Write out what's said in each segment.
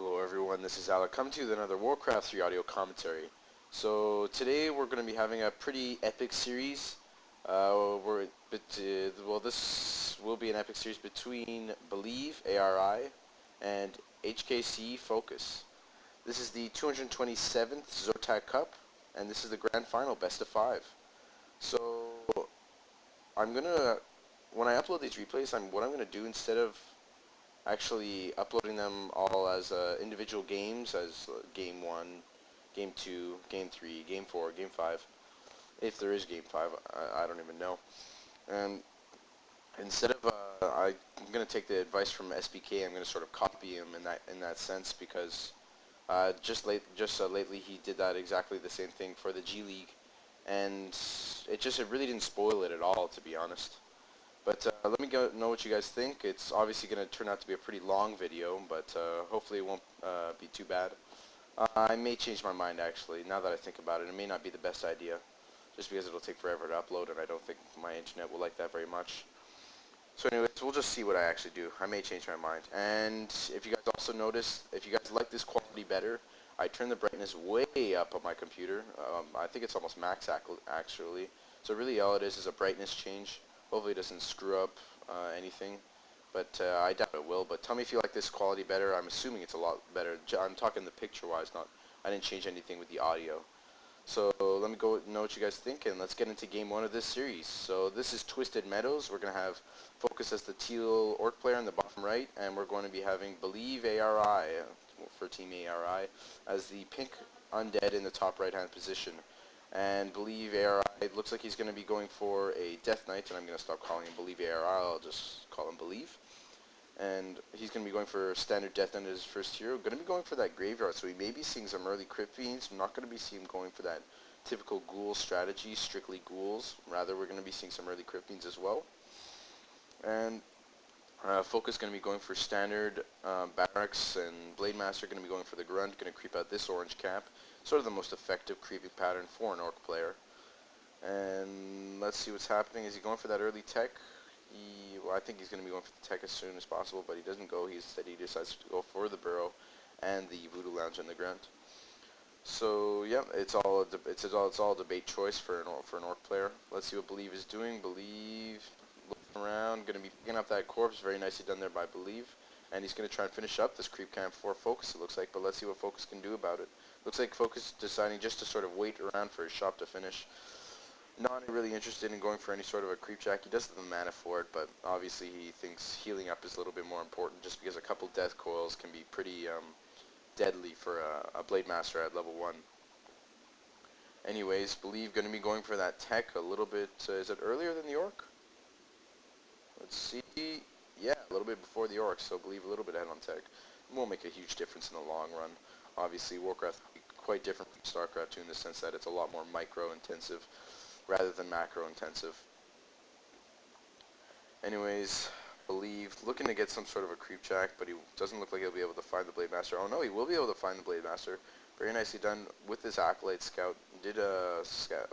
Hello everyone, this is Alec coming to you with another Warcraft 3 audio commentary. So today we're going to be having a pretty epic series. This will be an epic series between Believe, ARI, and HKC Focus. This is the 227th Zotac Cup, and this is the grand final, best of 5. So when I upload these replays, what I'm going to do instead of actually uploading them all as individual games, as Game 1, Game 2, Game 3, Game 4, Game 5, if there is Game 5, I don't even know. And instead of, I'm going to take the advice from SBK, I'm going to sort of copy him in that sense, because lately he did that exactly the same thing for the G League, and it really didn't spoil it at all, to be honest. But let me know what you guys think. It's obviously going to turn out to be a pretty long video, but hopefully it won't be too bad. I may change my mind, actually, now that I think about it. It may not be the best idea, just because it'll take forever to upload, and I don't think my internet will like that very much. So anyways, we'll just see what I actually do. I may change my mind. And if you guys also notice, if you guys like this quality better, I turn the brightness way up on my computer. I think it's almost max, actually. So really all it is a brightness change. Hopefully it doesn't screw up anything, but I doubt it will. But tell me if you like this quality better. I'm assuming it's a lot better. I'm talking the picture-wise, I didn't change anything with the audio. So let me know what you guys think, and let's get into game 1 of this series. So this is Twisted Meadows. We're going to have Focus as the teal orc player in the bottom right, and we're going to be having Believe ARI for Team ARI as the pink Undead in the top right-hand position. And Believe ARI, it looks like he's going to be going for a Death Knight, and I'm going to stop calling him Believe ARI, I'll just call him Believe. And he's going to be going for standard Death Knight as his first hero. Going to be going for that Graveyard, so we may be seeing some early Crypt Fiends. I'm not going to be seeing him going for that typical Ghoul strategy, strictly Ghouls. Rather, we're going to be seeing some early Crypt Fiends as well. And Focus going to be going for standard Barracks, and Blade Master going to be going for the Grunt, going to creep out this orange cap. Sort of the most effective creeping pattern for an orc player. And let's see what's happening. Is he going for that early tech? Well, I think he's going to be going for the tech as soon as possible, but he doesn't go. Instead, he decides to go for the Burrow and the Voodoo Lounge and the Grunt. So yeah, it's all a debate choice for an orc player. Let's see what Believe is doing. Believe, looking around, going to be picking up that corpse. Very nicely done there by Believe. And he's going to try and finish up this creep camp for Focus, it looks like, but let's see what Focus can do about it. Looks like Focus deciding just to sort of wait around for his shop to finish. Not really interested in going for any sort of a creep jack. He does have the mana for it, but obviously he thinks healing up is a little bit more important, just because a couple death coils can be pretty deadly for a Blade Master at level 1. Anyways, Believe going to be going for that tech a little bit. Is it earlier than the orc? Let's see. Yeah, a little bit before the orc, so Believe a little bit ahead on tech. It won't make a huge difference in the long run. Obviously, Warcraft will be quite different from StarCraft 2 in the sense that it's a lot more micro-intensive rather than macro-intensive. Anyways, Believe, looking to get some sort of a creep jack, but he doesn't look like he'll be able to find the Blade Master. Oh no, he will be able to find the Blade Master. Very nicely done with this Acolyte Scout. Did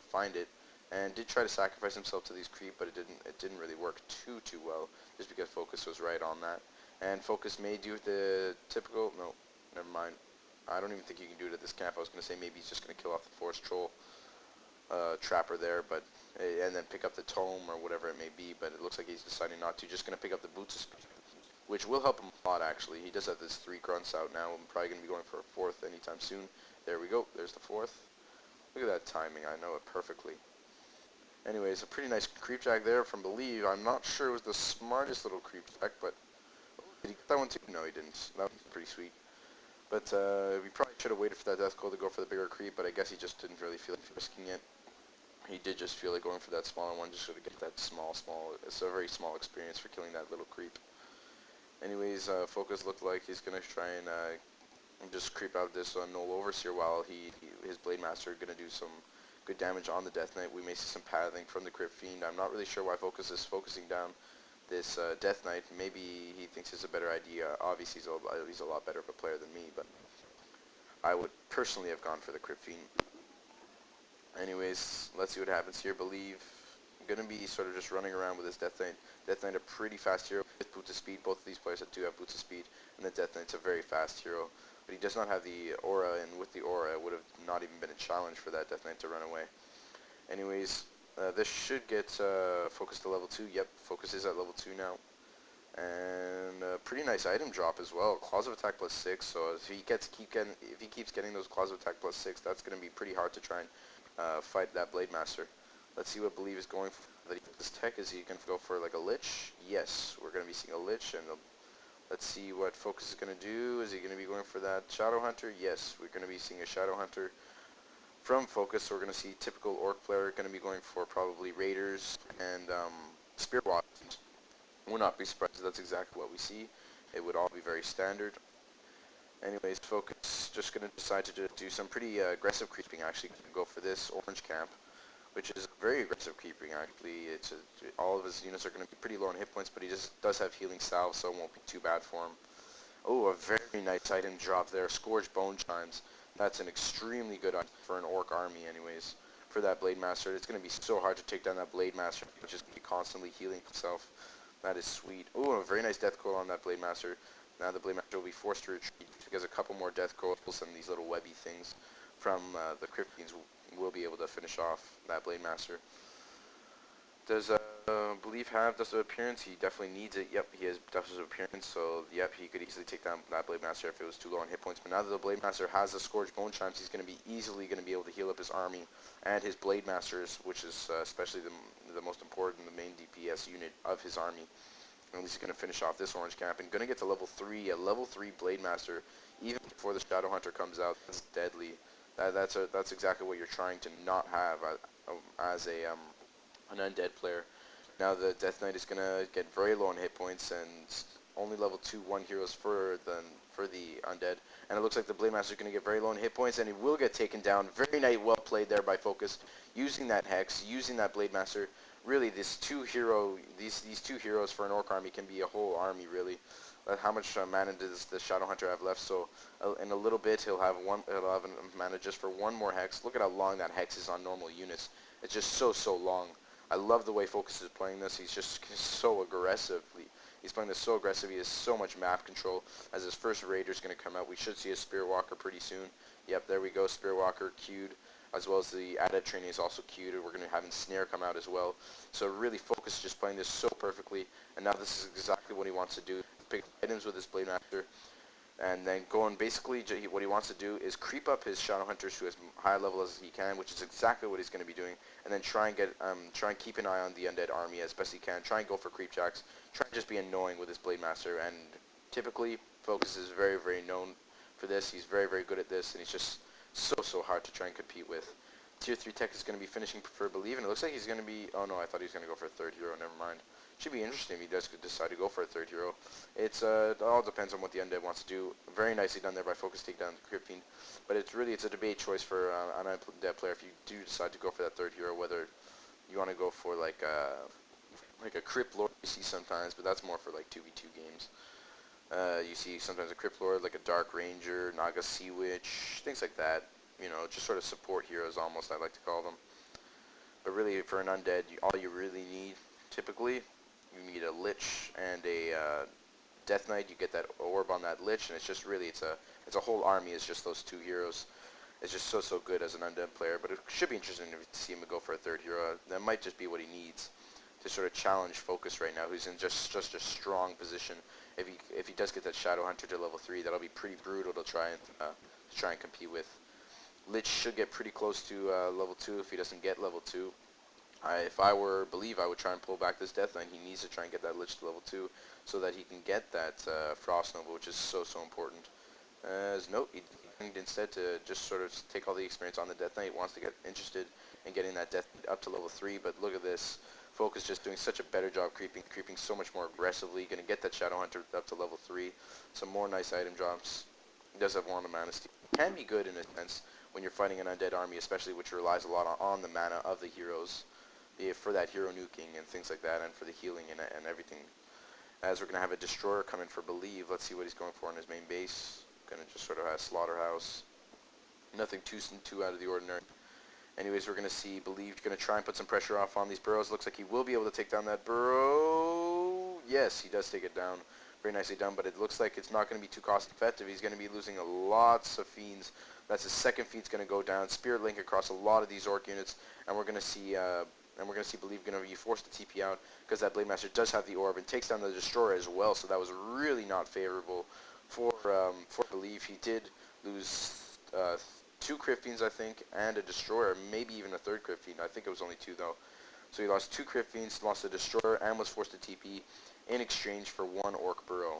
find it, and did try to sacrifice himself to these creep, but it didn't really work too well, just because Focus was right on that. And Focus may do the typical, no, never mind. I don't even think you can do it at this camp. I was going to say maybe he's just going to kill off the Forest Troll trapper there, but and then pick up the tome or whatever it may be, but it looks like he's deciding not to. Just going to pick up the Boots of Speed, which will help him a lot, actually. He does have this 3 grunts out now. I'm probably going to be going for a 4th anytime soon. There we go. There's the 4th. Look at that timing. I know it perfectly. Anyways, a pretty nice creep jack there from Believe. I'm not sure it was the smartest little creep jack, but did he get that one too? No, he didn't. That was pretty sweet. But we probably should have waited for that death coil to go for the bigger creep, but I guess he just didn't really feel like risking it. He did just feel like going for that smaller one, just so to get that small, it's a very small experience for killing that little creep. Anyways, Focus looked like he's going to try and just creep out this Null Overseer while his Blade Master are going to do some good damage on the Death Knight. We may see some pathing from the Crypt Fiend. I'm not really sure why Focus is focusing down this Death Knight. Maybe he thinks it's a better idea. Obviously, he's a lot better of a player than me, but I would personally have gone for the Crypt Fiend. Anyways, let's see what happens here. Believe going to be sort of just running around with his Death Knight. Death Knight, a pretty fast hero with Boots of Speed. Both of these players do have Boots of Speed, and the Death Knight's a very fast hero. but he does not have the aura, and with the aura it would have not even been a challenge for that Death Knight to run away. Anyways, this should get focus to level 2. Yep, focus is at level 2 now. And pretty nice item drop as well. Claws of Attack plus 6. So if he keeps getting those Claws of Attack plus 6, that's going to be pretty hard to try and fight that Blade Master. Let's see what Believe is going for. This tech, is he going to go for like a Lich? Yes, we're going to be seeing a Lich, and let's see what Focus is going to do. Is he going to be going for that Shadow Hunter? Yes, we're going to be seeing a Shadow Hunter from Focus. So we're going to see typical Orc player going to be going for probably Raiders and Spirit Walkers. We'll not be surprised if that's exactly what we see. It would all be very standard. Anyways, Focus just going to decide to do some pretty aggressive creeping. Actually, go for this Orange Camp, which is very aggressive creeping. Actually, all of his units are going to be pretty low on hit points, but he just does have healing salve, so it won't be too bad for him. Oh, a very nice item drop there. Scourge Bone Chimes. That's an extremely good item for an Orc army, anyways. For that Blade Master, it's going to be so hard to take down that Blade Master, which is going to be constantly healing himself. That is sweet. Oh, a very nice Death Coil on that Blade Master. Now the Blade Master will be forced to retreat because a couple more Death Coils and these little webby things from the Crypt Fiends will be able to finish off that Blade Master. Does Belief have Dust of Appearance? He definitely needs it. Yep, he has Dust of Appearance, so yep, he could easily take down that Blade Master if it was too low on hit points. But now that the Blade Master has the Scourge Bone Chimes, he's going to be easily going to be able to heal up his army and his Blade Masters, which is especially the most important, the main DPS unit of his army. And he's going to finish off this Orange Camp and going to get to level 3, a level 3 Blade Master, even before the Shadow Hunter comes out. That's deadly. That's exactly what you're trying to not have as an Undead player. Now the Death Knight is going to get very low on hit points and only level 2 1 heroes for the Undead. And it looks like the Blade Master is going to get very low on hit points, and he will get taken down. Very nice, well played there by Focus, using that Hex, using that Blade Master. Really, these two heroes for an Orc army can be a whole army, really. How much mana does the Shadow Hunter have left? So in a little bit, he'll have mana just for one more Hex. Look at how long that Hex is on normal units. It's just so long. I love the way Focus is playing this. He's so aggressive. He's playing this so aggressive. He has so much map control. As his first Raider is going to come out, we should see a Spirit Walker pretty soon. Yep, there we go. Spirit Walker queued, as well as the Adept Training is also queued. We're going to have Ensnare come out as well. So really, Focus is just playing this so perfectly. And now this is exactly what he wants to do. Pick items with his Blade Master. And then basically what he wants to do is creep up his Shadow Hunters to as high level as he can, which is exactly what he's going to be doing. And then try and keep an eye on the Undead army as best he can. Try and go for creep jacks. Try and just be annoying with his Blade Master. And typically, Focus is very known for this. He's very good at this, and he's just so hard to try and compete with. Tier 3 tech is going to be finishing for Believe, and it looks like he's going to be... Oh no, I thought he was going to go for a third hero. Never mind. Should be interesting if he does decide to go for a third hero. It all depends on what the Undead wants to do. Very nicely done there by Focus take down the Crypt Fiend. But it's a debate choice for an Undead player if you do decide to go for that third hero, whether you want to go for like a Crypt Lord you see sometimes, but that's more for like 2v2 games. You see sometimes a Crypt Lord, like a Dark Ranger, Naga Sea Witch, things like that. You know, just sort of support heroes almost, I like to call them. But really, for an Undead, all you really need, typically, you need a Lich and a Death Knight. You get that orb on that Lich, and it's just really, it's a whole army. It's just those two heroes. It's just so good as an Undead player. But it should be interesting to see him go for a third hero. That might just be what he needs to sort of challenge Focus right now, who's in just a strong position. If he does get that Shadow Hunter to level 3, that'll be pretty brutal to try and compete with. Lich should get pretty close to level 2 if he doesn't get level 2. If I were Believe, I would try and pull back this Death Knight. He needs to try and get that Lich to level 2 so that he can get that Frost Nova, which is so important. Nope, he instead to just sort of take all the experience on the Death Knight. Wants to get interested in getting that Death Knight up to level 3, but look at this. Focus just doing such a better job creeping so much more aggressively. Going to get that Shadow Hunter up to level 3. Some more nice item drops. He does have Wand of Mana Steal. Can be good in a sense when you're fighting an Undead army, especially which relies a lot on the mana of the heroes. For that hero nuking and things like that, and for the healing and everything. As we're going to have a Destroyer come in for Believe. Let's see what he's going for in his main base. Going to just sort of have Slaughterhouse. Nothing too out of the ordinary. Anyways, we're going to see Believe going to try and put some pressure off on these burrows. Looks like he will be able to take down that burrow. Yes, he does take it down. very nicely done, but it looks like it's not going to be too cost effective. He's going to be losing lots of fiends. That's his second feat's going to go down. Spirit Link across a lot of these Orc units, and we're going to see Believe going to be forced to TP out because that Blade Master does have the orb and takes down the Destroyer as well. So that was really not favorable for Believe. He did lose 2 Crypt Fiends, I think, and a Destroyer, maybe even a third Crypt Fiend. I think it was only 2 though. So he lost 2 Crypt Fiends, lost a Destroyer, and was forced to TP in exchange for 1 Orc Burrow.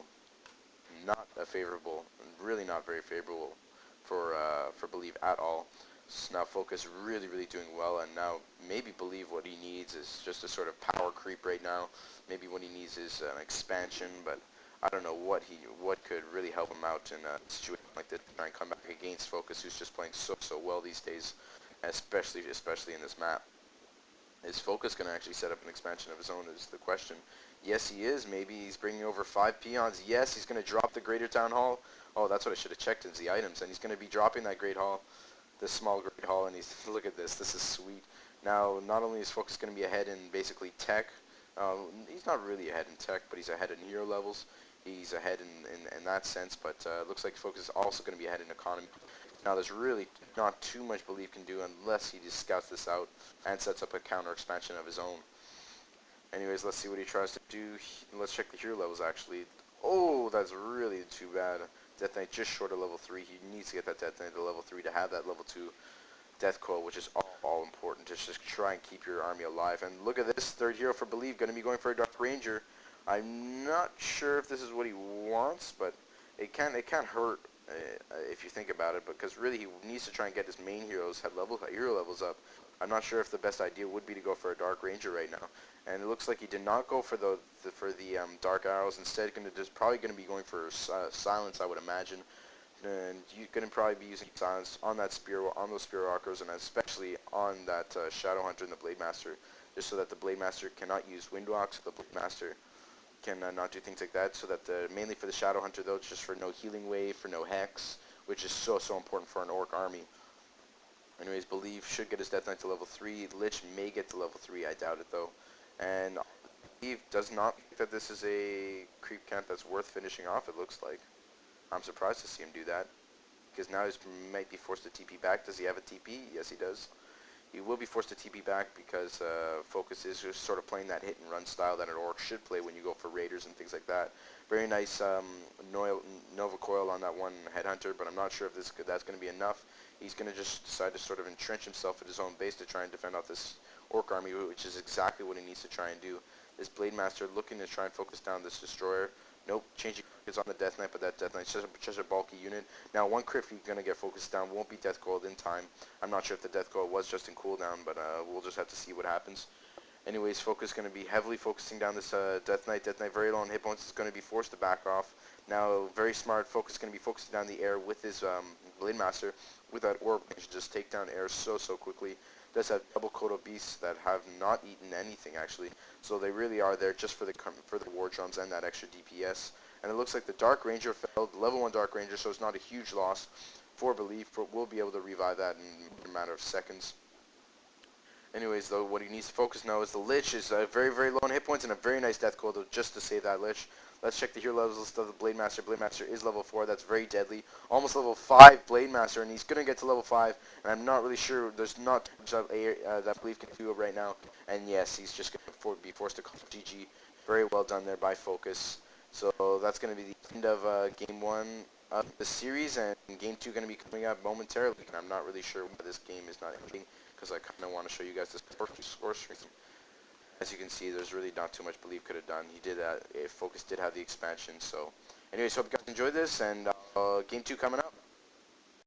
Not a favorable, really not very favorable for Believe at all. So now Focus really doing well, and now maybe Believe what he needs is just a sort of power creep right now. Maybe what he needs is an expansion, but I don't know what could really help him out in a situation like this, try and come back against Focus, who's just playing so well these days, especially in this map. Is Focus going to actually set up an expansion of his own is the question. Yes, he is. Maybe he's bringing over 5 peons. Yes, he's going to drop the Greater Town Hall. Oh, that's what I should have checked is the items. And he's going to be dropping that Great Hall, this small Great Hall, and he's, look at this. This is sweet. Now, not only is Focus going to be ahead in basically tech, he's not really ahead in tech, but he's ahead in hero levels. He's ahead in that sense, but looks like Focus is also going to be ahead in economy. Now there's really not too much Believe can do unless he just scouts this out and sets up a counter expansion of his own. Anyways, let's see what he tries to do. Let's check the hero levels actually. Oh, that's really too bad. Death Knight just short of level 3. He needs to get that Death Knight to level 3 to have that level 2 Death Coil, which is all important to just try and keep your army alive. And look at this, third hero for Believe, going to be going for a Dark Ranger. I'm not sure if this is what he wants, but it can't hurt if you think about it, because really he needs to try and get his main heroes hero levels up. I'm not sure if the best idea would be to go for a Dark Ranger right now, and it looks like he did not go for the Dark Arrows. Instead, probably going to be going for Silence, I would imagine. And you're going to probably be using Silence on that on those Spear Walkers, and especially on that Shadow Hunter and the Blade Master, just so that the Blade Master cannot use Windwalk, so the Blade Master can not do things like that, so that mainly for the Shadow Hunter though, it's just for no healing wave, for no hex, which is so important for an Orc army. Anyways, Believe should get his Death Knight to level 3. Lich may get to level 3, I doubt it though. And Believe does not think that this is a creep camp that's worth finishing off, it looks like. I'm surprised to see him do that, because now he might be forced to TP back. Does he have a TP? Yes, he does. He will be forced to TP back because Focus is just sort of playing that hit and run style that an Orc should play when you go for Raiders and things like that. Very nice Nova Coil on that one Headhunter, but I'm not sure if that's going to be enough. He's going to just decide to sort of entrench himself at his own base to try and defend off this Orc army, which is exactly what he needs to try and do. This Blade Master looking to try and focus down this Destroyer. Nope, changing is on the Death Knight, but that Death Knight's just a bulky unit. Now, one crit you're going to get focused down won't be Death Coiled in time. I'm not sure if the Death Coil was just in cooldown, but we'll just have to see what happens. Anyways, Focus going to be heavily focusing down this Death Knight. Death Knight very low on hit points, is going to be forced to back off. Now, very smart, Focus going to be focusing down the air with his Blade Master. With that orb, he should just take down air so quickly. Does have double Kodo beasts that have not eaten anything actually, so they really are there just for the war drums and that extra DPS. And it looks like the Dark Ranger failed, level 1 Dark Ranger, so it's not a huge loss for Believe. We'll be able to revive that in a matter of seconds. Anyways, though, what he needs to focus now is the Lich is very low on hit points and a very nice death coil just to save that Lich. Let's check the hero levels of the Blade Master. Blade Master is level 4. That's very deadly. Almost level 5 Blade Master, and he's going to get to level 5. And I'm not really sure. There's not much that Believe can do right now. And yes, he's just going to be forced to call GG. Very well done there by Focus. So that's going to be the end of Game 1 of the series. And Game 2 going to be coming up momentarily. And I'm not really sure why this game is not ending, because I kind of want to show you guys this score stream. As you can see, there's really not too much Believe could have done. He did Focus did have the expansion. So anyways, hope you guys enjoyed this, and Game 2 coming up.